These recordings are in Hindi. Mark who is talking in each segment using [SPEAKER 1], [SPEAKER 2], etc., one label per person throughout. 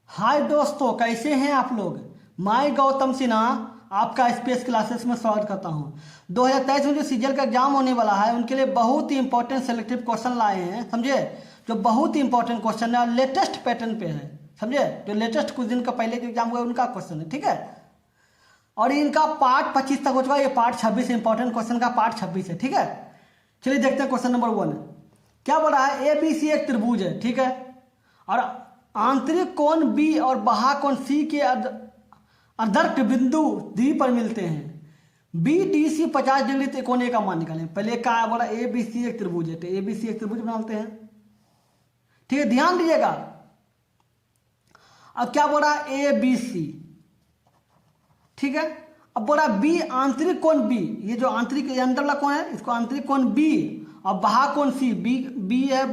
[SPEAKER 1] हाय दोस्तों, कैसे हैं आप लोग। मैं गौतम सिन्हा आपका स्पेस क्लासेस में स्वागत करता हूं। 2023 में जो सीजीएल का एग्जाम होने वाला है उनके लिए बहुत ही इंपॉर्टेंट सेलेक्टिव क्वेश्चन लाए हैं, समझे। जो बहुत ही इंपॉर्टेंट क्वेश्चन है और लेटेस्ट पैटर्न पे है, समझे। जो लेटेस्ट कुछ दिन का पहले जो एग्जाम हुआ है उनका क्वेश्चन है, ठीक है। और इनका पार्ट 25 तक हो चुका है, ये पार्ट 26 इंपॉर्टेंट क्वेश्चन का पार्ट 26 है, ठीक है। चलिए देखते हैं क्वेश्चन नंबर 1 क्या बोला है। ABC एक त्रिभुज है, ठीक है, और आंतरिक कोण बी और बाह्य कोण सी के अर्धक बिंदु डी पर मिलते हैं। BDC 50 डिग्री कोने का मान निकालें। पहले क्या बोला, ABC एक त्रिभुज है, तो ABC एक त्रिभुज बनाते हैं, ठीक है। ध्यान दीजिएगा। अब क्या बोला, ABC, ठीक है। अब बोला बी आंतरिक कोण बी, ये जो आंतरिक अंदर वाला कोण है इसको आंतरिक कोण बी और बाह्य कोण सी। बी है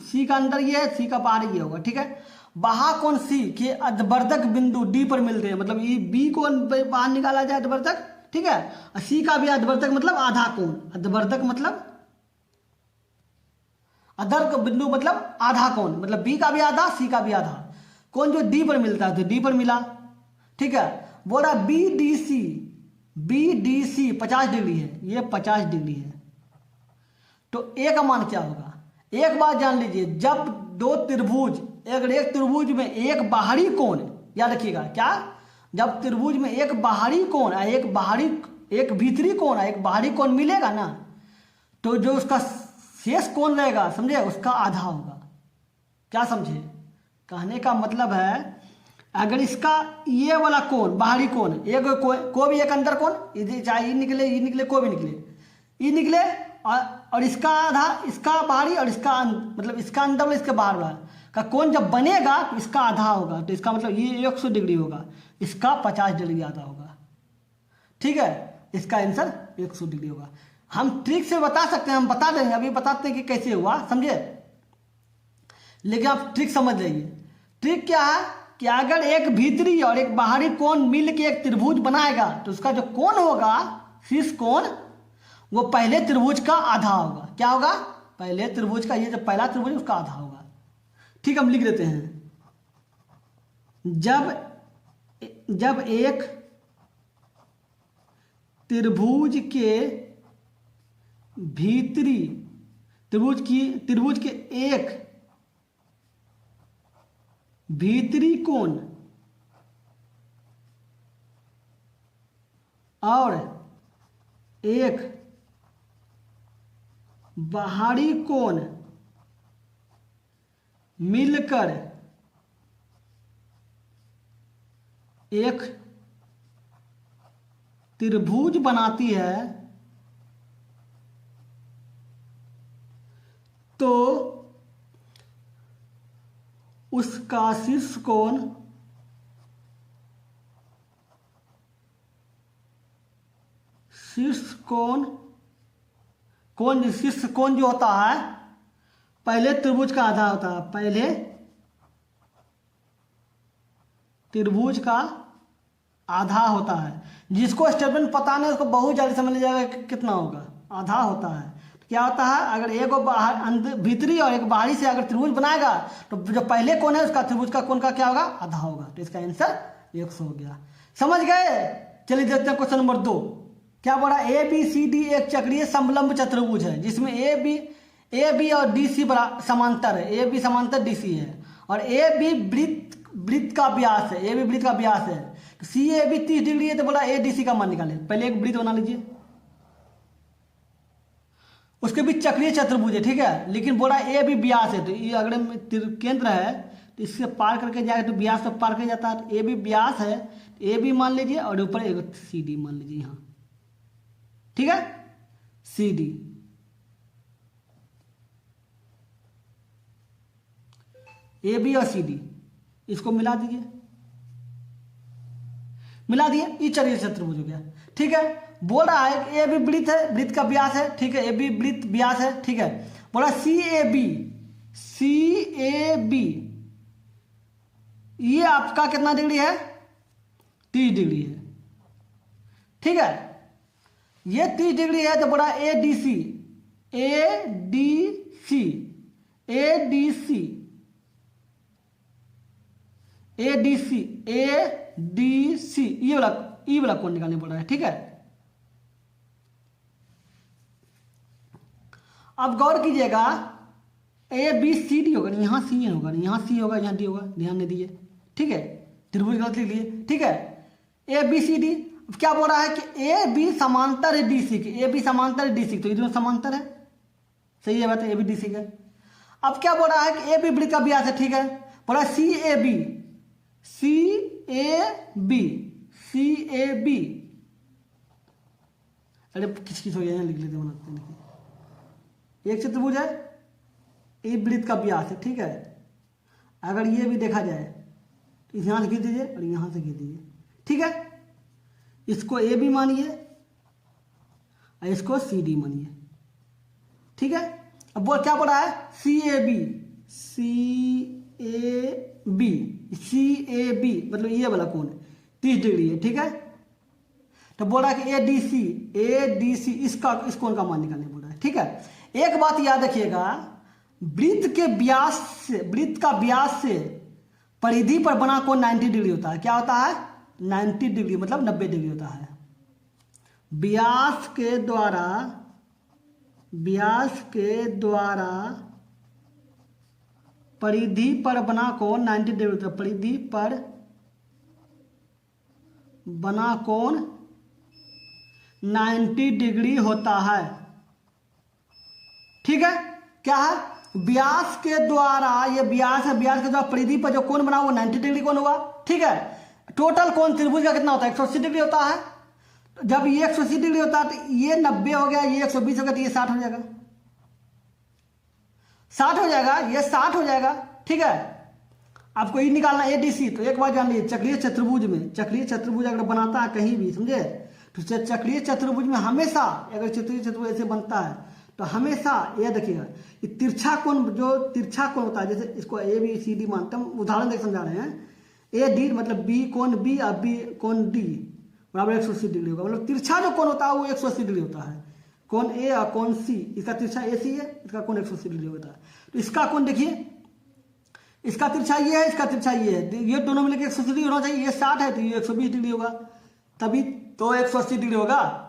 [SPEAKER 1] सी का अंदर ये है, सी का बाहर ये होगा, ठीक है। बाह्य कोण सी के अर्धवर्धक बिंदु डी पर मिलते हैं, मतलब ये बी कोण बाहर निकाला जाए अर्धवर्धक, ठीक है। और सी का भी अर्धवर्धक मतलब आधा कोण, अर्धवर्धक मतलब अर्धक बिंदु मतलब आधा कोण, मतलब बी का भी आधा सी का भी आधा कोण जो डी पर मिलता है, तो डी पर मिला, ठीक है। बोला BDC 50 डिग्री है, ये 50 डिग्री है, तो ए का मान क्या होगा। एक बात जान लीजिए, जब दो त्रिभुज अगर एक त्रिभुज में एक बाहरी कोण, याद रखिएगा क्या, जब त्रिभुज में एक बाहरी कोण एक भीतरी कोण एक बाहरी कोण मिलेगा ना, तो जो उसका शेष कोण रहेगा, समझे, उसका आधा होगा। क्या समझे, कहने का मतलब है अगर इसका ये वाला कोण बाहरी कोण कोई भी एक अंदर कोण, चाहे ये निकले कोई भी निकले, ये निकले और इसका आधा, इसका बाहरी और इसका मतलब इसका अंदर वाला इसके बाहर वाला का कोण जब बनेगा तो इसका आधा होगा, तो इसका मतलब ये 100 डिग्री होगा, इसका 50 डिग्री आधा होगा, ठीक है। इसका आंसर 100 डिग्री होगा। हम ट्रिक से बता सकते हैं, हम बता देंगे, अभी बताते हैं कि कैसे हुआ, समझे। लेकिन आप ट्रिक समझ जाइए। ट्रिक क्या है कि अगर एक भीतरी और एक बाहरी कोण मिल के एक त्रिभुज बनाएगा तो उसका जो कोण होगा, शीर्ष कोण, वो पहले त्रिभुज का आधा होगा। क्या होगा, पहले त्रिभुज का, ये जो पहला त्रिभुज उसका आधा होगा, ठीक। हम लिख देते हैं, जब एक त्रिभुज के भीतरी त्रिभुज के एक भीतरी कोण और एक बाहरी कोण मिलकर एक त्रिभुज बनाती है, तो उसका शीर्ष कोण शीर्ष कोण जो होता है पहले त्रिभुज का आधा होता है, पहले त्रिभुज का आधा होता है। जिसको स्टेटमेंट पता नहीं उसको बहुत जल्दी समझ लीजिएगा कि कितना होगा, आधा होता है। तो क्या होता है, अगर एक बाहर भीतरी और एक बाहरी से अगर त्रिभुज बनाएगा तो जो पहले कोण है उसका त्रिभुज का कोण का क्या होगा, आधा होगा, तो इसका आंसर 100 हो गया। समझ गए। चलिए देखते हैं क्वेश्चन नंबर 2 क्या बोला। ABCD एक चक्रीय समलंब चतुर्भुज है जिसमें AB और DC समांतर है, AB समांतर DC है, और AB वृत्त का व्यास है, AB वृत्त का व्यास है, तो CAB 30 डिग्री है, तो बोला ADC का मान निकाले। पहले एक वृत्त बना लीजिए, उसके बीच चक्रीय चतुर्भुज है, ठीक है, लेकिन बोला AB व्यास है, तो ये अगर केंद्र है तो इससे पार करके जाएगा तो व्यास तो पार कर जाता है, तो AB व्यास है, तो AB मान लीजिए और ऊपर एक CD मान लीजिए यहाँ, ठीक है, CD। AB और CD इसको मिला दीजिए, मिला दिए, ये चक्रीय चतुर्भुज हो गया, ठीक है। बोल रहा है कि AB वृत्त है, वृत्त का व्यास है, ठीक है, AB वृत्त व्यास है, ठीक है। बोला CAB ये आपका कितना डिग्री है, 30 डिग्री है, ठीक है। ये 30 डिग्री है, तो बोला ADC ADC ADC, ADC ये वाला कोण निकालने बोल रहा है, ठीक है। अब गौर कीजिएगा, ABCD होगा, यहाँ C होगा, यहाँ C होगा, यहाँ D होगा, ध्यान नहीं दिए, ठीक है, त्रिभुज गलत लिख लिए, ठीक है। ABCD क्या बोल रहा है कि AB समांतर है DC के, AB समांतर है DC, तो ये दोनों समांतर है, सही है बात है, AB DC का। अब क्या बोल रहा है कि AB वृत्त का व्यास है, ठीक है, बोला CAB, अरे किस हो गया, लिख लेते बनाते हैं, एक चतुर्भुज है, एक वृत्त का व्यास है, ठीक है। अगर ये भी देखा जाए तो यहाँ से खींच दीजिए और यहाँ से खींच दीजिए, ठीक है। इसको ए बी मानिए और इसको सी डी मानिए, ठीक है। अब वो क्या पड़ा है, सी ए बी मतलब ये वाला कोण 30 डिग्री है, ठीक है। तो बोल रहा है कि ए डी सी इस कोण का मान निकालने बोल रहा है, ठीक है। एक बात याद रखिएगा, वृत्त का व्यास से परिधि पर बना कोण 90 डिग्री होता है। क्या होता है, 90 डिग्री मतलब 90 डिग्री होता है। व्यास के द्वारा परिधि पर बना कोण 90 डिग्री होता है। परिधि पर बना कोण 90 डिग्री होता है, ठीक है। क्या है, व्यास के द्वारा, ये व्यास है, व्यास के द्वारा परिधि पर जो कोण बना वो 90 डिग्री कोण होगा, ठीक है। टोटल कोण त्रिभुज का कितना होता है, 180 डिग्री होता है। जब ये 180 डिग्री होता है तो ये 90 हो गया, ये 120 हो गया, तो ये 60 हो जाएगा, 60 हो जाएगा, ये 60 हो जाएगा, ठीक है। आपको ये निकालना ADC, तो एक बात जान लीजिए, चक्रीय चतुर्भुज अगर बनाता है कहीं भी, समझे, तो चक्रीय चतुर्भुज में हमेशा, अगर चक्रीय चतुर्भुज ऐसे बनता है तो हमेशा ये देखिएगा, ये तिरछा कोण होता है, जैसे इसको ABCD मानते हैं, उदाहरण देख समझा रहे हैं। AD मतलब B कोण B और B कोण D बराबर 180 डिग्री होगा, मतलब तिरछा जो कोण होता है वो 180 डिग्री होता है। कोण A और कोण C, इसका तिरछा AC है, इसका कोण 180 डिग्री होता है। तो इसका कोण देखिए, इसका तिरछा ये है, इसका तिरछा ये है, ये दोनों मिलकर 180 डिग्री होना चाहिए। ये 60 है तो ये 120 डिग्री होगा, तभी तो 180 डिग्री होगा।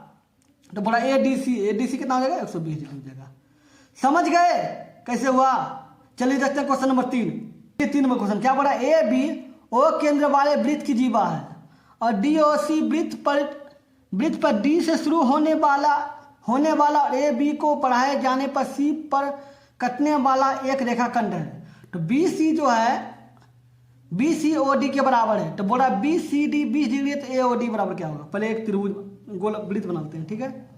[SPEAKER 1] तो बोला ADC कितना हो जाएगा, 120 डिग्री हो जाएगा। समझ गए कैसे हुआ। चलिए देखते हैं क्वेश्चन नंबर 3। ये 3 नंबर क्वेश्चन क्या बोला, AB O केंद्र वाले वृत्त की जीवा है और DOC वृत्त पर D से शुरू होने वाला और AB को बढ़ाए जाने पर C पर कटने वाला एक रेखाखंड है। तो BC जो है BCOD के बराबर है। तो बोला BCD 20 डिग्री है, तो AOD बराबर क्या होगा। पहले एक त्रिभुज गोल वृत्त बनाते हैं, ठीक है।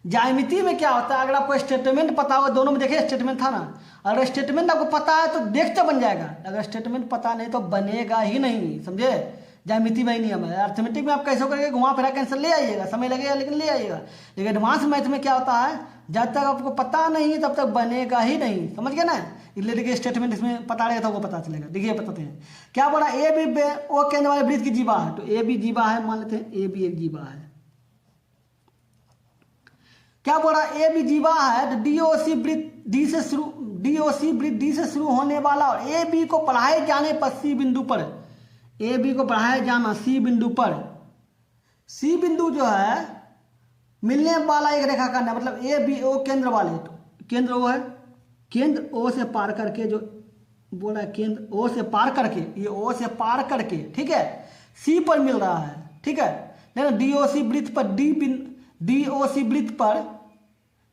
[SPEAKER 1] ज्यामिति में क्या होता है, अगर आपको स्टेटमेंट पता हो, दोनों में देखिए स्टेटमेंट था ना, अगर स्टेटमेंट आपको पता है तो देखते बन जाएगा, अगर स्टेटमेंट पता नहीं तो बनेगा ही नहीं, समझे। ज्यामिति में ही नियम है। अर्थमेटिक में आप कैसे करेंगे, घुमा फिरा के आंसर ले आइएगा, समय लगेगा लेकिन ले आइएगा। लेकिन एडवांस मैथ में क्या होता है, जब तक आपको पता नहीं है तब तक बनेगा ही नहीं, समझ गए ना। इसलिए देखिए स्टेटमेंट इसमें पता रहेगा तो वो पता चलेगा। देखिए बताते हैं क्या बोला, AB O केंद्र वाले वृत्त की जीवा है। तो AB जीवा है, मान लेते हैं AB एक जीवा है। क्या बोला, AB जीवा है तो DOC वृत्त D से शुरू होने वाला और AB को बढ़ाए जाने पर C बिंदु पर, AB को बढ़ाए जाना C बिंदु पर, C बिंदु जो है मिलने वाला एक रेखाखंड है। मतलब AB O केंद्र वाले, तो केंद्र O है, केंद्र O से पार करके जो बोला है, केंद्र O से पार करके, ये O से पार करके, ठीक है, C पर मिल रहा है, ठीक है। लेकिन DOC वृत्त पर DOC वृत्त पर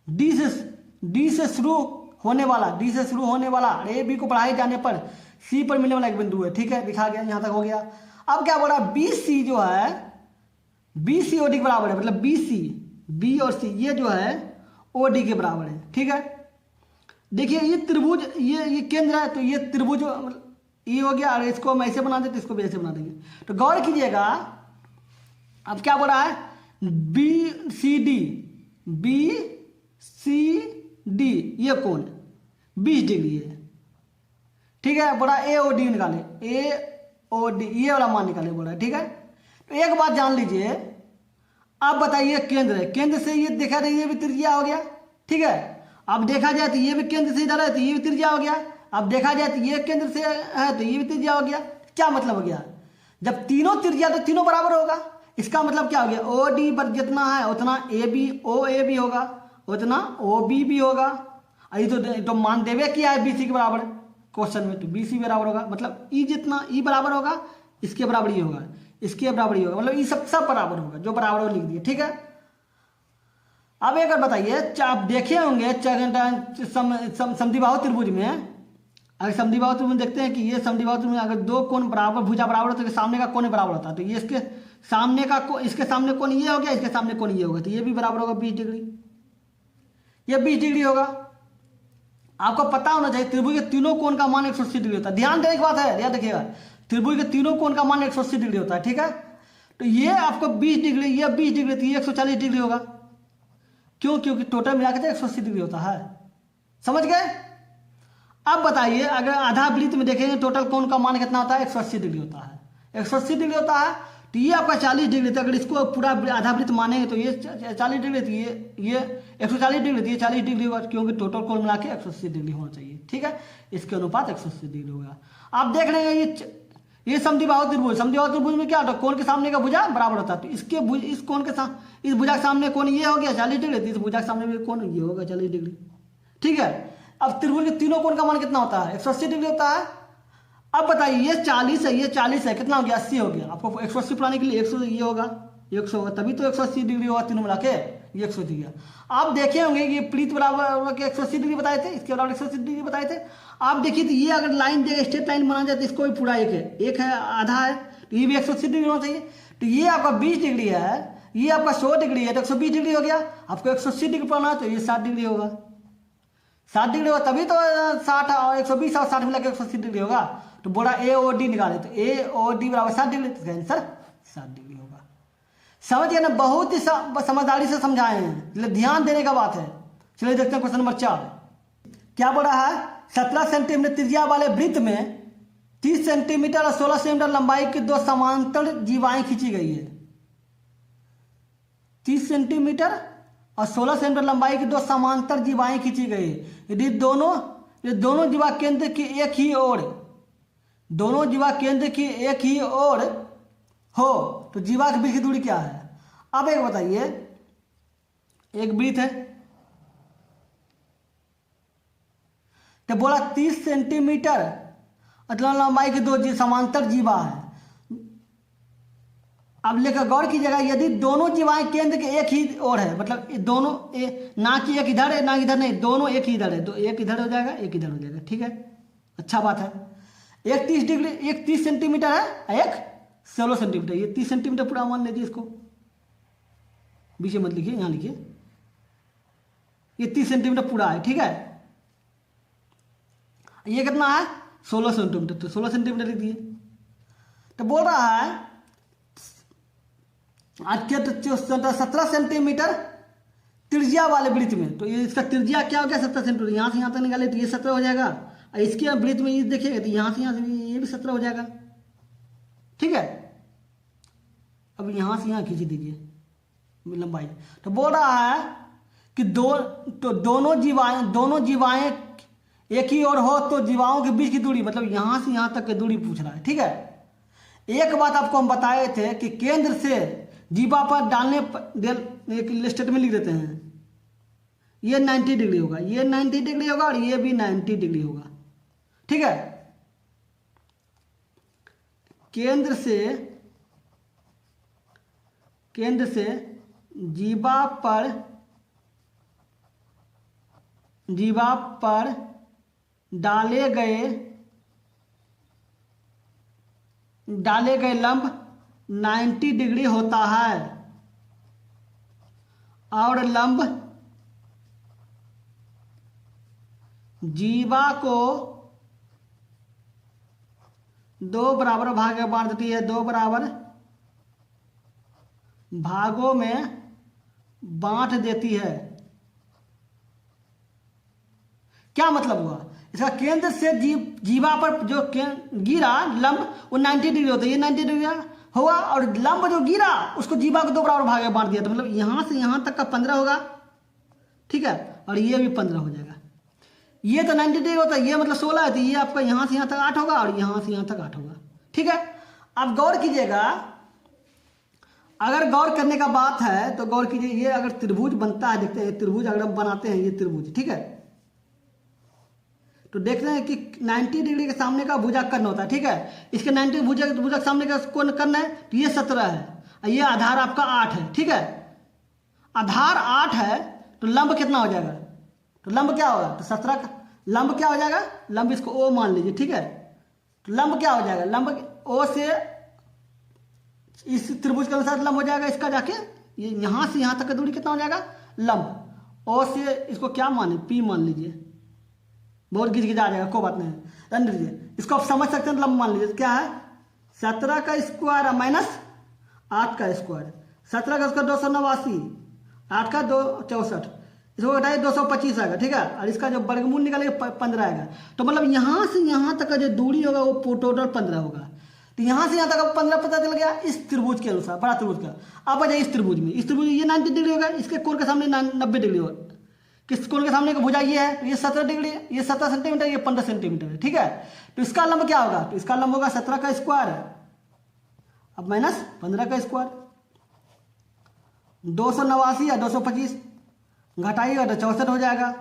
[SPEAKER 1] D से शुरू होने वाला AB को बढ़ाए जाने पर C पर मिलने वाला एक बिंदु है, ठीक है। दिखा गया, यहाँ तक हो गया। अब क्या बोला, BC जो है BCOD के बराबर है। मतलब B और C ये जो है OD के बराबर है, ठीक है। देखिए ये त्रिभुज, ये केंद्र है, तो ये त्रिभुज ये हो गया, और इसको हम ऐसे बना देते, इसको भी ऐसे बना देंगे। तो गौर कीजिएगा, अब क्या बोल रहा है, BCD ये कोण 20 डिग्री है, ठीक है। बोला AOD निकाले, AOD ये वाला मान निकाले बोल रहा है, ठीक है। तो एक बात जान लीजिए, आप बताइए केंद्र है, केंद्र से ये देखा जाए ये भी त्रिज्या हो गया, ठीक है। अब देखा जाए तो ये भी केंद्र से इधर है तो ये भी त्रिज्या हो गया। अब देखा जाए तो ये केंद्र से है तो ये भी त्रिज्या हो गया। क्या मतलब हो गया, जब तीनों त्रिज्या तो तीनों बराबर होगा, इसका मतलब क्या हो गया, ओ डी पर जितना है उतना ए बी ओ ए भी होगा, उतना ओ बी भी होगा। ये तो मान देवे किया है बी सी के बराबर क्वेश्चन में, तो बी सी बराबर होगा, मतलब ई जितना ई बराबर होगा इसके बराबर ही होगा, इसके बराबर ही होगा, मतलब ये सब बराबर होगा, जो बराबर हो लिख दिए। ठीक है, अब एक और बताइए, आप देखे होंगे समद्विबाहु त्रिभुज में, अगर समद्विबाहु त्रिभुज देखते हैं कि ये समद्विबाहु त्रिभुज अगर दो कोण बराबर भुजा बराबर होता है तो सामने का कोण बराबर होता है, तो ये इसके सामने का इसके सामने कोण ये हो गया, इसके सामने कोण ये होगा, तो ये भी बराबर होगा 20 डिग्री, ये 20 डिग्री होगा। आपको पता होना चाहिए त्रिभुज के तीनों कोण का मान 180 डिग्री होता है। ध्यान देने की बात है, याद रखिएगा, त्रिभुज के तीनों कोण का मान 180 डिग्री होता है। ठीक है, तो ये आपको 20 डिग्री, ये 20 डिग्री, तो ये 140 डिग्री होगा। क्यों, क्योंकि टोटल मिला के 180 डिग्री होता है। समझ गए। अब बताइए, अगर आधा वृत्त में देखेंगे टोटल कोण का मान कितना होता है, 180 डिग्री होता है। 180 डिग्री होता है, तो ये आपका 40 डिग्री, तो अगर इसको पूरा आधा वृत्त मानेंगे तो ये 40 डिग्री, तो ये 140 डिग्री, तो ये 40 डिग्री होगा, क्योंकि टोटल कोण मिला के 180 डिग्री होना चाहिए। ठीक है, इसके अनुपात 180 डिग्री होगा। आप देख रहे हैं ये समद्विबाहु त्रिभुज, समद्विबाहु त्रिभुज में क्या होता है, कोण के सामने का भुजा बराबर होता है, तो इसके इस कोण के साथ इस भुजा के सामने कोण ये हो गया 40 डिग्री, तो इस भुजा के सामने भी कोण ये होगा 40 डिग्री। ठीक है, अब त्रिभुज के तीनों कोण का मान कितना होता है, 180 डिग्री होता है। अब बताइए, ये 40 है, ये 40 है, कितना हो गया, 80 हो गया। आपको 180 बनाने के लिए 100 ये होगा, 100 होगा, तभी तो 180 डिग्री होगा, तीनों मिला के ये 180 गया। आप देखे होंगे कि प्रीत बराबर के 180 डिग्री बताए थे, इसके बराबर 180 डिग्री बताए थे। आप देखिए, तो ये अगर लाइन देगा, स्ट्रेट लाइन बना जाए तो इसको भी पूरा एक है आधा है, तो ये भी 180 डिग्री होना चाहिए। तो ये आपका 20 डिग्री है, ये आपका 100 डिग्री है, तो 120 डिग्री हो गया। आपको 180 डिग्री बनाना है तो ये 60 डिग्री होगा, 60 डिग्री होगा, तभी तो 60 और 120 और 60 मिला के 180 डिग्री होगा। तो बोला ए ओ डी निकाले, तो ए ओ डी बराबर 60 डिग्री, तो आंसर 60 डिग्री होगा। समझ गए ना, बहुत ही समझदारी से समझाए हैं, ध्यान देने का बात है। चलिए देखते हैं क्वेश्चन नंबर 4 क्या बोला है। 17 सेंटीमीटर त्रिज्या वाले वृत्त में 30 सेंटीमीटर और 16 सेंटीमीटर लंबाई की दो समांतर जीवाएं खींची गई है। 30 सेंटीमीटर और 16 सेंटीमीटर लंबाई की दो समांतर जीवाएं खींची गई है। यदि दोनों जीवा केंद्र की एक ही ओर, दोनों जीवा केंद्र की एक ही ओर हो तो जीवा के बीच की दूरी क्या है। अब एक बताइए, एक वृत्त है, तो बोला 30 सेंटीमीटर मतलब लंबाई की दो समांतर जीवा है। अब लेकर गौर कीजिएगा, यदि दोनों जीवाएं केंद्र के एक ही ओर है, मतलब दोनों ना कि एक इधर है ना इधर नहीं, दोनों एक ही इधर है, तो एक इधर हो जाएगा एक इधर हो जाएगा। ठीक है, अच्छा बात है। एक 30 डिग्री, एक 30 सेंटीमीटर है, एक 16 सेंटीमीटर। ये 30 सेंटीमीटर पूरा मान लीजिए, इसको बीच में मत लिखिए, यहाँ लिखिए, ये 30 सेंटीमीटर पूरा है। ठीक है, ये कितना है 16 सेंटीमीटर, तो 16 सेंटीमीटर लिख दिए। तो बोल रहा है 17 सेंटीमीटर त्रिज्या वाले वृत्त में, तो ये इसका त्रिज्या क्या हो गया 17 सेंटीमीटर। यहाँ से यहाँ तक निकाले तो ये 17 हो जाएगा, और इसके वृत्त में ये देखिएगा तो यहाँ से ये भी 17 हो जाएगा। ठीक है, अब यहाँ से यहाँ खींच दीजिए लंबाई। तो बोल रहा है कि दोनों जीवाएं एक ही ओर हो तो जीवाओं के बीच की दूरी, मतलब यहाँ से यहाँ तक की दूरी पूछ रहा है। ठीक है, एक बात आपको हम बताए थे कि केंद्र से जीवा पर डालने पर एक स्टेटमेंट लिख देते हैं, ये 90 डिग्री होगा, ये 90 डिग्री होगा और ये भी 90 डिग्री होगा। ठीक है, केंद्र से जीवा पर डाले गए लंब 90 डिग्री होता है और लंब जीवा को दो बराबर भाग में बांट देती है, दो बराबर भागों में बांट देती है। क्या मतलब हुआ इसका, केंद्र से जीवा पर जो गिरा लंब वो 90 डिग्री होता है, ये 90 डिग्री हुआ, और लंब जो गिरा उसको जीवा को दो बराबर भाग में बांट दिया, तो मतलब यहां से यहां तक का 15 होगा। ठीक है, और ये भी 15 हो जाएगा। ये तो 90 डिग्री होता है, ये मतलब 16 है, तो ये आपका यहाँ से यहाँ तक 8 होगा और यहाँ से यहाँ तक 8 होगा। ठीक है, अब गौर कीजिएगा, अगर गौर करने का बात है तो गौर कीजिए, ये अगर त्रिभुज बनता है, देखते हैं त्रिभुज अगर हम बनाते हैं, ये त्रिभुज, ठीक है, तो देख रहे हैं कि 90 डिग्री के सामने का भुजा कर्ण होता है। ठीक है, इसके 90 भुजा के सामने का कौन कर्ण है, तो ये 17 है, ये आधार आपका 8 है। ठीक है, आधार 8 है तो लंब कितना हो जाएगा, तो लंब क्या होगा, तो 17 का लंब क्या हो जाएगा, लंब इसको ओ मान लीजिए। ठीक है, तो लंब क्या हो जाएगा, लंब ओ से इस त्रिभुज के अनुसार लंब हो जाएगा इसका, जाके ये यहाँ से यहाँ तक का दूरी कितना हो जाएगा, लंब ओ से इसको क्या माने, पी मान लीजिए, बहुत गिजगिजा आ जाएगा, कोई बात नहीं, रन दीजिए, इसको आप समझ सकते हैं, लंब मान लीजिए क्या है, 17 का स्क्वायर माइनस 8 का स्क्वायर, 17 का स्क्वायर 289, 8 का 264, इसको घटाइए 225 आएगा। ठीक है, और इसका जो वर्गमूल निकालेगा 15 आएगा, तो मतलब यहाँ से यहाँ तक का जो दूरी होगा वो टोटल 15 होगा। तो यहाँ से यहाँ तक अब 15 पता चल गया इस त्रिभुज के अनुसार, बड़ा त्रिभुज का। अब आ जाए इस त्रिभुज में, इस त्रिभुज ये 90 डिग्री होगा, इसके कोण के सामने 90 डिग्री होगा, किस कोण के सामने का भुजा ये है, तो ये 17 डिग्री, ये 17 सेंटीमीटर, ये 15 सेंटीमीटर है। ठीक है, तो इसका लंब क्या होगा, तो इसका लंब होगा 17 का स्क्वायर अब माइनस 15 का स्क्वायर, 289 या 225 घटाइएगा तो 64 हो जाएगा।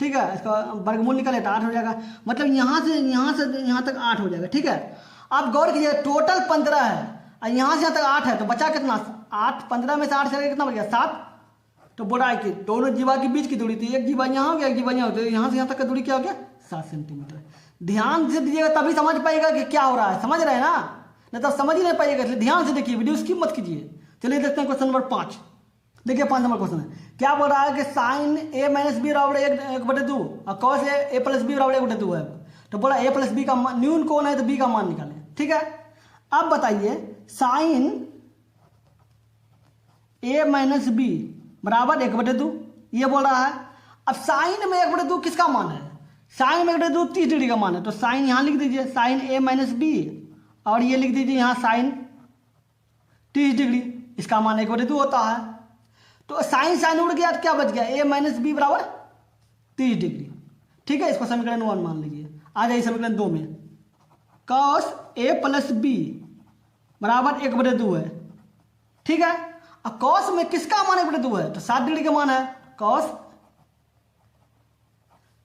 [SPEAKER 1] ठीक है, इसका वर्गमूल निकाले तो 8 हो जाएगा, मतलब यहाँ से यहाँ तक 8 हो जाएगा। ठीक है, आप गौर कीजिए, टोटल 15 है और यहाँ से यहाँ तक 8 है, तो बचा कितना, 8, 15 में से 8 चलेगा कितना बच गया, 7। तो बोला है कि दोनों जीवा के बीच की दूरी थी, एक जीवा यहाँ हो गया, एक जीवा यहाँ हो गया, यहाँ से यहाँ तक का दूरी क्या हो गया, 7 सेंटीमीटर। ध्यान से दीजिएगा तभी समझ पाएगा कि क्या हो रहा है, समझ रहे हैं ना, नहीं तो समझ ही नहीं पाइएगा, इसलिए ध्यान से देखिए, वीडियो स्किप मत कीजिए। चलिए देखते हैं क्वेश्चन नंबर 5। देखिए 5 नंबर क्वेश्चन है, क्या बोल रहा है कि साइन ए माइनस बी बराबर 1/2 और कॉस ए प्लस बी बराबर 1/2 है। तो बोला ए प्लस बी का न्यून कौन है, तो बी का मान निकालें। ठीक है, अब बताइए साइन ए माइनस बी बराबर 1/2, ये बोल रहा है। अब साइन में 1/2 किसका मान है, साइन में 1/2 30 डिग्री का मान है, तो साइन यहाँ लिख दीजिए साइन ए माइनस बी, और ये लिख दीजिए यहाँ साइन 30 डिग्री, इसका मान 1/2 होता है। तो साइन साइन उड़ गया तो क्या बच गया, ए माइनस बी बराबर 30 डिग्री। ठीक है, इसको समीकरण 1 मान लीजिए। आ जाइए समीकरण 2 में, कॉस ए प्लस बी बराबर 1/2 है। ठीक है, अब कॉस में किसका मान 1/2 है, तो 7 डिग्री का मान है।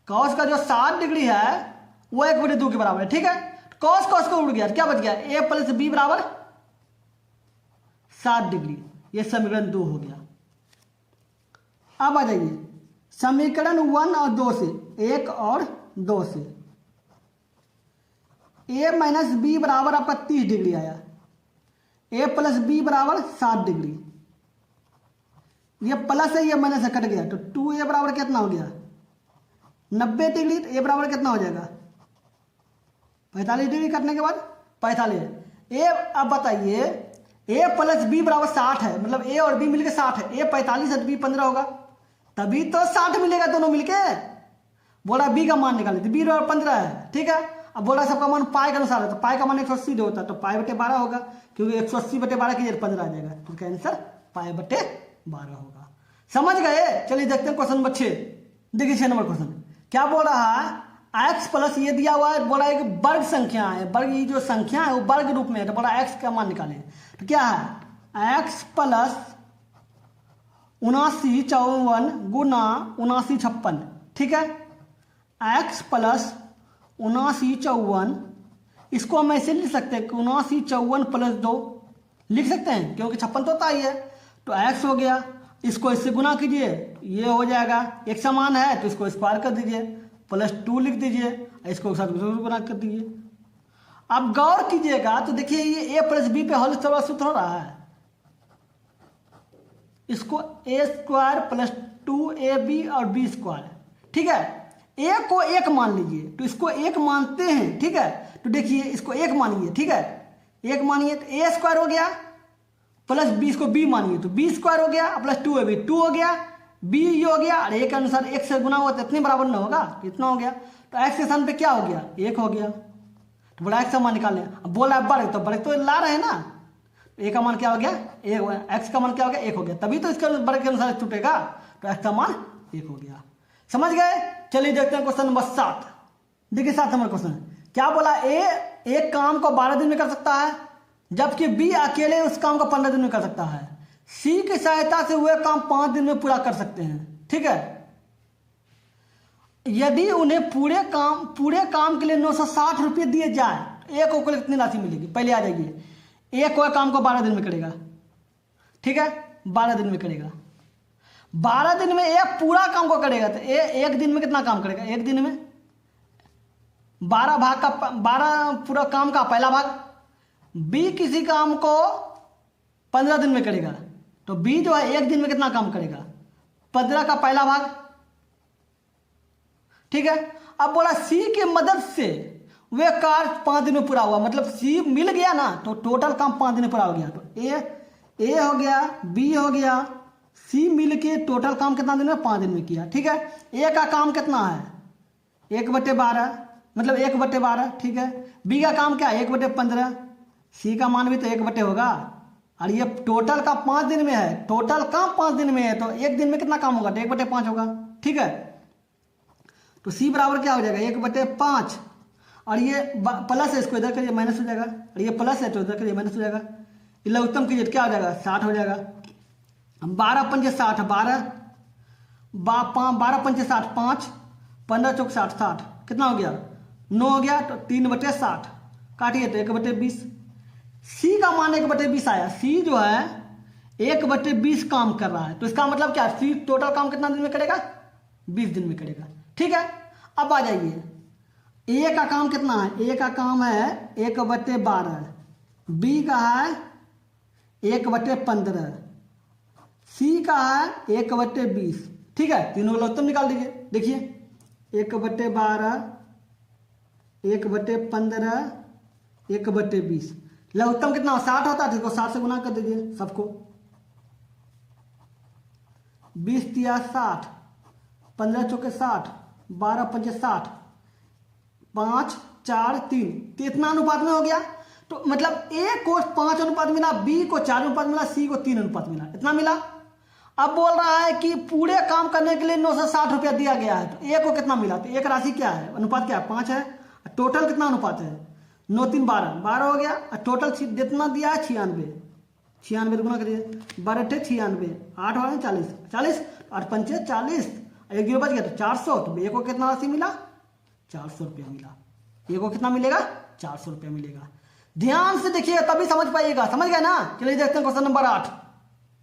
[SPEAKER 1] कॉस का जो 7 डिग्री है वो 1/2 के बराबर है। ठीक है, कॉस कॉस को उड़ गया, क्या बच गया, ए प्लस बी बराबर 7 डिग्री, ये समीकरण 2 हो गया। अब आ जाइए समीकरण 1 और 2 से, 1 और 2 से, ए माइनस बी बराबर आपका 30 डिग्री आया, ए प्लस बी बराबर 7 डिग्री, ये प्लस है ये माइनस है, कट गया, तो 2a बराबर कितना हो गया 90 डिग्री, तो ए बराबर कितना हो जाएगा 45 डिग्री, कटने के बाद 45। ए अब बताइए a प्लस बी बराबर 60 है, मतलब a और b मिलके 60 है, a 45 है तो b 15 होगा, तभी तो 60 मिलेगा दोनों मिलके। बोला b का मान निकाले तो b बराबर 15 है। ठीक है, अब बोला सबका मान पाई के अनुसार है, तो पाई का मान 180 होता है, तो पाई बटे 12 होगा, क्योंकि 180/12 की 15 आ जाएगा, तो इसका आंसर पाई बटे 12 होगा। समझ गए, चलिए देखते हैं क्वेश्चन नंबर 6। देखिए 6 नंबर क्वेश्चन क्या बोल रहा है, x प्लस ये दिया हुआ है, बोला एक वर्ग संख्या है, वर्ग ये जो संख्या है वो वर्ग रूप में है, तो बोला x का मान निकाले, तो क्या है x प्लस 7954 गुना 7956। ठीक है, x प्लस 7954, इसको हम ऐसे लिख सकते हैं 7954 प्लस 2 लिख सकते हैं, क्योंकि 56 तो होता ही है, तो x हो गया, इसको इससे गुना कीजिए, ये हो जाएगा, एक समान है तो इसको स्क्वायर कर दीजिए, प्लस 2 लिख दीजिए, इसको साथ गुना कर दीजिए। अब गौर कीजिएगा तो देखिए ये a प्लस बी पे होल सूत्र हो रहा है, इसको a स्क्वायर प्लस 2ab और b स्क्वायर। ठीक है, a को 1 मान लीजिए, तो इसको 1 मानते हैं। ठीक है, तो देखिए इसको 1 मानिए, ठीक है 1 मानिए, तो a स्क्वायर हो गया प्लस b, इसको b मानिए तो b स्क्वायर हो गया प्लस 2ab 2 हो गया, b ये हो गया, और a के अनुसार 1 से गुना हुआ तो इतने बराबर न होगा, इतना हो गया, तो x के स्थान पे क्या हो गया 1 हो गया, तो बोला x का मान निकालें। अब बोला वर्ग, तो वर्ग तो ला रहे हैं ना, a का मान क्या हो गया 1, x का मान क्या हो गया 1 हो गया, तभी तो इसके वर्ग के अनुसार छूटेगा, तो x का मान 1 हो गया। समझ गए। चलिए देखते हैं क्वेश्चन नंबर 7। देखिए 7 नंबर क्वेश्चन क्या बोला, ए एक काम को 12 दिन में कर सकता है, जबकि बी अकेले उस काम को 15 दिन में कर सकता है। सी की सहायता से वह काम 5 दिन में पूरा कर सकते हैं। ठीक है, यदि उन्हें पूरे काम के लिए 960 रुपये दिए जाए, एक को कितनी राशि मिलेगी? पहले आ जाइए, एक वह काम को 12 दिन में करेगा। ठीक है, 12 दिन में करेगा। 12 दिन में एक पूरा काम को करेगा तो एक दिन में कितना काम करेगा? एक दिन में 12 पूरा काम का पहला भाग। बी किसी काम को 15 दिन में करेगा तो बी जो है एक दिन में कितना काम करेगा? 15 का पहला भाग। ठीक है, अब बोला सी की मदद से वे कार्य 5 दिन में पूरा हुआ, मतलब सी मिल गया ना तो टोटल काम 5 दिन में पूरा हो गया। तो ए हो गया, बी हो गया, सी मिल के टोटल काम कितना दिन में? 5 दिन में किया। ठीक है, ए का काम कितना है? 1/12, मतलब 1/12। ठीक है, बी का काम क्या है? 1/15। सी का मान भी तो 1/, होगा। और ये टोटल का 5 दिन में है, टोटल काम 5 दिन में है तो एक दिन में कितना काम होगा? तो 1/5 होगा। ठीक है, तो सी बराबर क्या हो जाएगा? 1/5। और ये प्लस है, इसको इधर करिए माइनस हो जाएगा, और ये प्लस है तो इधर करिए माइनस हो जाएगा। ये लघुत्तम कीजिए क्या हो जाएगा? 60 हो जाएगा। 12 पंजे 60, 12 पंजे 60, 5 15 चौक 60, 60 कितना हो गया? 9 हो गया। तो 3/60 काटिए तो 1/20। सी का मान 1/20 आया। सी जो है 1/20 काम कर रहा है, तो इसका मतलब क्या? सी टोटल काम कितना दिन में करेगा? 20 दिन में करेगा। ठीक है, अब आ जाइए, ए का काम कितना है? ए का काम है 1/12, बी का है 1/15, सी का है 1/20। ठीक है, तीनों लघुत्तम निकाल दीजिए। देखिए 1/12, 1/15, 1/20, लघुत्तम कितना? 60 होता है, जिसको 60 से गुना कर दीजिए सबको। 20 तिया 60, 15 चौके 60, 12 पंजे 60, 5 4 3, तो इतना अनुपात में हो गया। तो मतलब ए को 5 अनुपात मिला, बी को 4 अनुपात मिला, सी को 3 अनुपात मिला, इतना मिला। अब बोल रहा है कि पूरे काम करने के लिए 960 रुपया दिया गया है, तो ए को कितना मिला? तो एक राशि क्या है? अनुपात क्या है? 5 है। टोटल कितना अनुपात है? 9 3 12, 12 हो गया। और टोटल जितना दिया है 96, 96 गुना करिए, 12 96, 8 वाले 40, 40 और 5 40, एक जीरो बच गया तो 400। तो ए को कितना राशि मिला? 400 रुपया मिला। ए को कितना मिलेगा? 400 रुपया मिलेगा। ध्यान से देखिएगा तभी समझ पाइएगा। समझ गए ना? चलिए देखते हैं क्वेश्चन नंबर 8।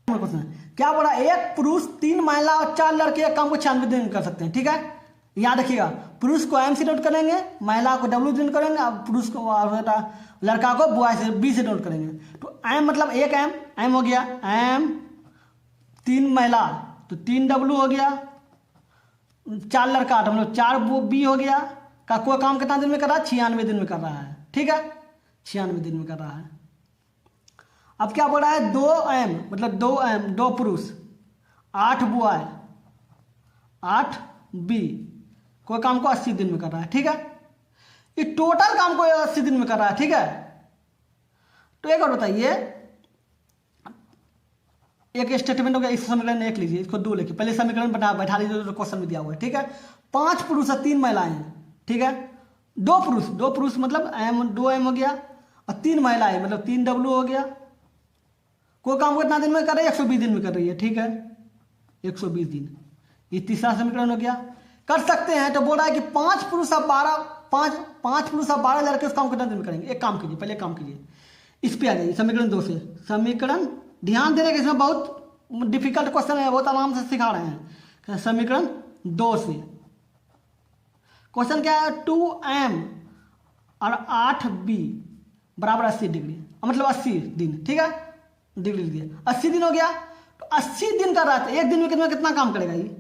[SPEAKER 1] क्वेश्चन क्या बोला? एक पुरुष 3 महिला और 4 लड़के एक काम को 96 दिन में कर सकते हैं। ठीक है, याद रखिएगा, पुरुष को एम से नोट करेंगे, महिला को डब्ल्यू से नोट करेंगे, अब पुरुष को लड़का को बॉय से बी से नोट करेंगे। तो एम मतलब एक एम हो गया, एम 3 महिला तो 3 डब्ल्यू हो गया, 4 लड़का तो मतलब 4 बी हो गया। का कोई काम कितना दिन में कर रहा है? 96 दिन में कर रहा है। ठीक है, 96 दिन में कर रहा है। अब क्या बोल रहा है? 2 एम मतलब 2 एम 2 पुरुष, 8 बॉय, 8 बी, कोई काम को 80 दिन में कर रहा है। ठीक है, ये टोटल काम को 80 दिन में कर रहा है। ठीक है, तो एक और बताइए, एक स्टेटमेंट हो गया, इस समीकरण एक लीजिए, इसको 2 लिखिए, पहले समीकरण बैठा लीजिए जो क्वेश्चन में दिया हुआ है। ठीक है, 5 पुरुष और 3 महिलाएं हैं। ठीक है, 2 पुरुष मतलब एम 2 एम हो गया, और 3 महिलाएं मतलब 3 डब्ल्यू हो गया। कोई काम को कितना दिन में कर रही है? 120 दिन में कर रही है। ठीक है, 120 दिन, ये तीसरा समीकरण हो गया। कर सकते हैं तो बोल रहा है कि 5 पुरुष और 12 लड़के उस काम को कितना दिन में करेंगे? एक काम कीजिए, पहले काम कीजिए, इस पे आ जाइए समीकरण 2 से। समीकरण ध्यान देने के, इसमें बहुत डिफिकल्ट क्वेश्चन है, बहुत आराम से सिखा रहे हैं। समीकरण 2 से क्वेश्चन क्या है? 2m और 8b बराबर 80 डिग्री, मतलब 80 दिन। ठीक है, डिग्री लिखिए, 80 दिन हो गया। तो 80 दिन कर रहा था, एक दिन में कितना काम करेगा? ये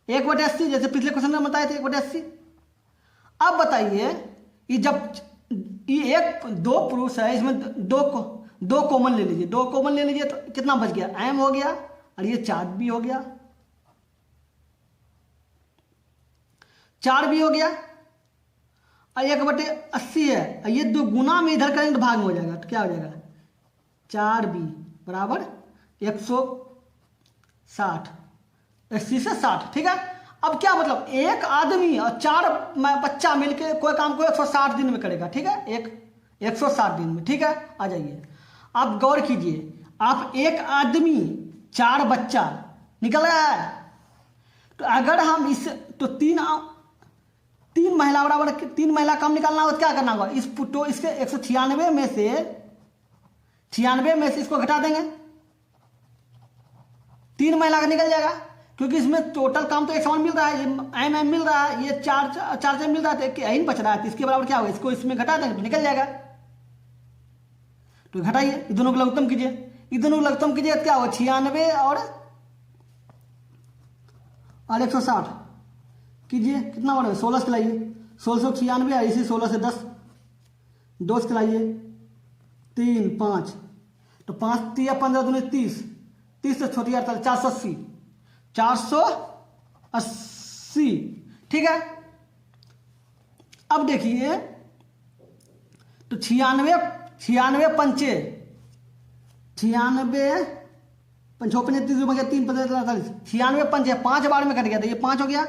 [SPEAKER 1] 1/80, जैसे पिछले क्वेश्चन में बताए थे 1/80। अब बताइए, ये जब ये 2 पुरुष है, इसमें 2 कॉमन ले लीजिए, 2 कॉमन ले लीजिए तो कितना बच गया? एम हो गया, और ये 4 भी हो गया, 4 भी हो गया, और 1/80 है, और ये 2 गुना में इधर करेंगे तो भाग में हो जाएगा। तो क्या हो जाएगा? 4b बराबर 160, 80 से 60। ठीक है, अब क्या मतलब, एक आदमी और 4 बच्चा मिलके कोई काम को 160 दिन में करेगा, ठीक है, 160 दिन में, ठीक है। आ जाइए, आप गौर कीजिए, आप एक आदमी 4 बच्चा निकल रहा है, तो अगर हम इस तो तीन महिला बराबर 3 महिला कम निकालना हो तो क्या करना होगा, तो इसके 196 में से 96 में से इसको घटा देंगे, 3 महिला का निकल जाएगा, क्योंकि इसमें टोटल काम तो एक समान मिल रहा है, ये एम मिल रहा है, ये चार मिल रहा है, तो यही बच रहा है, तो इसके बराबर क्या होगा, इसको इसमें घटा देंगे तो निकल जाएगा। तो घटाइए, ये दोनों को लघुत्तम कीजिए, ये दोनों को लघुत्तम कीजिए तो क्या होगा, 96 और 160 कीजिए, कितना बढ़ेगा, 16 से लाइए, 1696 है, इसी 16 से 2 से लाइए, 3 5, तो 5 3 15 दूनी 30, 30 से छोटी 48, 480, ठीक है। अब देखिए, तो 96 पंचे 96 पंचो 35 3 15 48, 96 पंचे 5 बार में कट गया, तो ये 5 हो गया,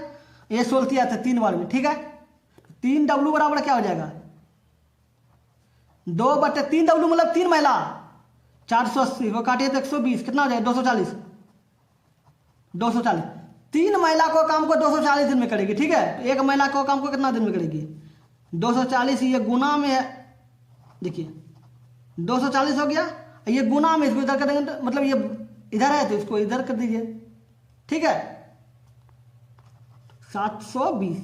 [SPEAKER 1] ये 16 आता है 3 बार में, ठीक है। 3W बराबर क्या हो जाएगा, 2/3W मतलब 3 महिला, 480 को काटिए तो 120, कितना हो जाएगा, 240, 3 महिला को काम को 240 दिन में करेगी, ठीक है। एक महिला को काम को कितना दिन में करेगी, 240, ये गुना में है, देखिए 240 हो गया, ये गुना में, इसको इधर कर देंगे तो मतलब ये इधर है तो इसको इधर कर दीजिए, ठीक है, 720,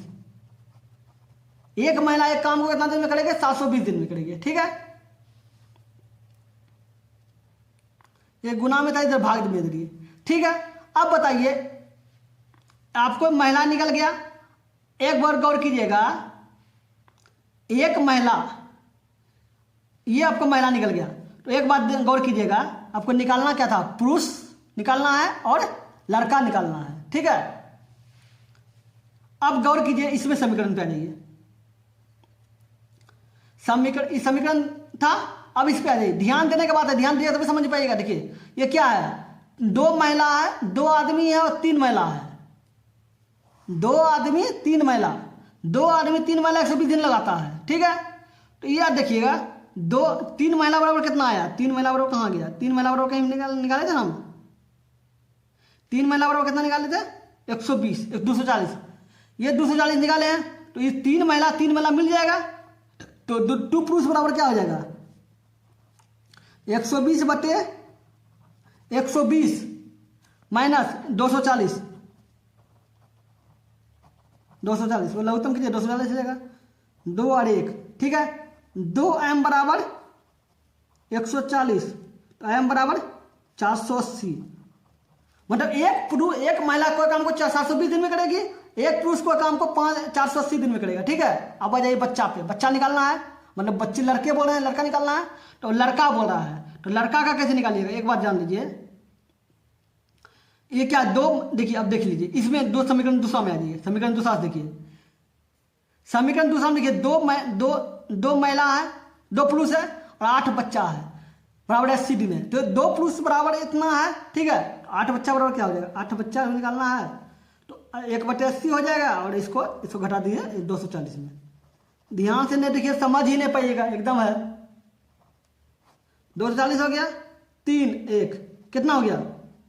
[SPEAKER 1] एक महिला एक काम को कितना दिन में करेगी, 720 दिन में करेगी, ठीक है। ये गुना में था, इधर भाग में दे दिए, ठीक है। अब बताइए, आपको महिला निकल गया, एक बार गौर कीजिएगा, एक महिला, ये आपको महिला निकल गया, तो एक बात गौर कीजिएगा, आपको निकालना क्या था, पुरुष निकालना है और लड़का निकालना है, ठीक है। अब गौर कीजिए, इसमें समीकरण पे आ जाइए, समीकरण था, अब इस पे आ जाइए, ध्यान देने के बाद है, ध्यान दिया तभी समझ पाइएगा। देखिए ये क्या है, 2 महिला है, 2 आदमी है और 3 महिला है, 2 आदमी 3 महिला, 2 आदमी 3 महिला 120 दिन लगाता है, ठीक है। तो ये देखिएगा, 3 महिला बराबर कितना आया, 3 महिला बराबर कहाँ गया, 3 महिला बराबर कहीं निकाले थे हम, 3 महिला बराबर कितना निकाले थे, 120, 240, ये 240 निकाले हैं, तो ये 3 महिला मिल जाएगा, तो 2 पुरुष बराबर क्या हो जाएगा, 120 माइनस 240, वो लघुत्तम कीजिए, 240 हो जाएगा, 2 और 1, ठीक है। 2m बराबर 140, तो m बराबर 480, मतलब एक महिला कोई काम को 720 दिन में करेगी, एक पुरुष को काम को 480 दिन में करेगा, ठीक है। अब आ जाइए बच्चा पे, बच्चा निकालना है, मतलब बच्चे लड़के बोल रहे हैं, लड़का निकालना है, तो लड़का बोल रहा है, तो लड़का का कैसे निकालिएगा, एक बात जान लीजिए, ये क्या, 2, देखिए अब देख लीजिए, इसमें 2 समीकरण दूसरा में आ जाइए, समीकरण दूसरा देखिए, समीकरण दूसरा में देखिए, 2 महिला है, 2 पुरुष है और 8 बच्चा है, बराबर 80 दिन है, तो 2 पुरुष बराबर इतना है, ठीक है। 8 बच्चा बराबर क्या हो जाएगा, 8 बच्चा निकालना है, तो 1/80 हो जाएगा, और इसको घटा दिए 240 में, ध्यान से नहीं देखिए, समझ ही नहीं पाइएगा, एकदम है, 240 हो गया, 3 1 कितना हो गया,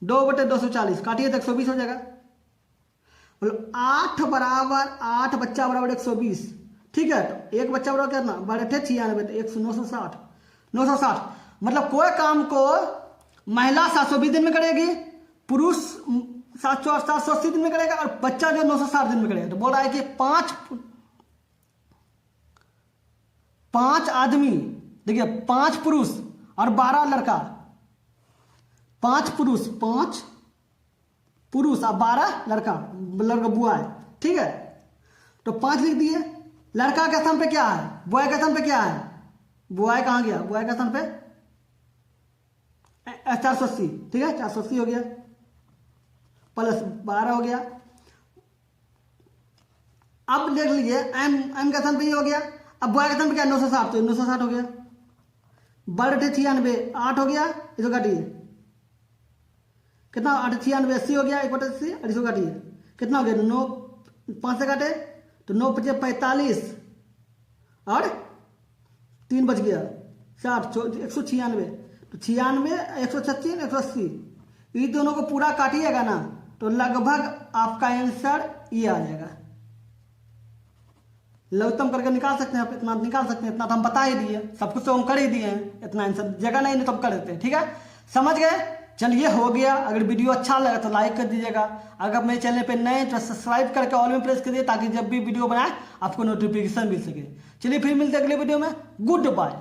[SPEAKER 1] 2/240, काटिए तो 120 हो जाएगा, मतलब 8 बच्चा बराबर 120, ठीक है। तो एक बच्चा बराबर कितना, 96 तो 960, मतलब कोई काम को महिला 720 दिन में करेगी, पुरुष 780 दिन में करेगा, और बच्चा जो 960 दिन में करेगा। तो बोल रहा है कि 5 आदमी, देखिए 5 पुरुष और 12 लड़का, 5 पुरुष और 12 लड़का बुआ है, ठीक है। तो 5 लिख दिए, लड़का के स्थान पे क्या है, बॉय के स्थान पे क्या है, बॉय कहाँ गया, बॉय के स्थान पे 480, ठीक है, 480 हो गया, प्लस 12 हो गया। अब देख लीजिए, एम का स्थान पे ये हो गया, अब बॉय का स्थान पे क्या, 960, तो 960 हो गया, 96 8 हो गया, इसको काटिए, कितना 8 96 80 हो गया, 1/80, और इसको काटिए, कितना हो गया, 9 5 से काटे तो 9 पचे 45 और 3 बच गया 60 196 तो 96 136 180 ये दोनों को पूरा काटिएगा ना तो लगभग आपका आंसर ये आ जाएगा। लघुत्तम करके निकाल सकते हैं आप, इतना निकाल सकते हैं, इतना तो हम बता ही दिए, सब कुछ तो हम कर ही दिए हैं, इतना आंसर जगह नहीं तो हम कर देते हैं। ठीक है, समझ गए? चलिए हो गया। अगर वीडियो अच्छा लगा तो लाइक कर दीजिएगा, अगर मेरे चैनल पे नए तो सब्सक्राइब करके ऑल में प्रेस करिए ताकि जब भी वीडियो बनाए आपको नोटिफिकेशन मिल सके। चलिए फिर मिलते हैं अगले वीडियो में। Good bye.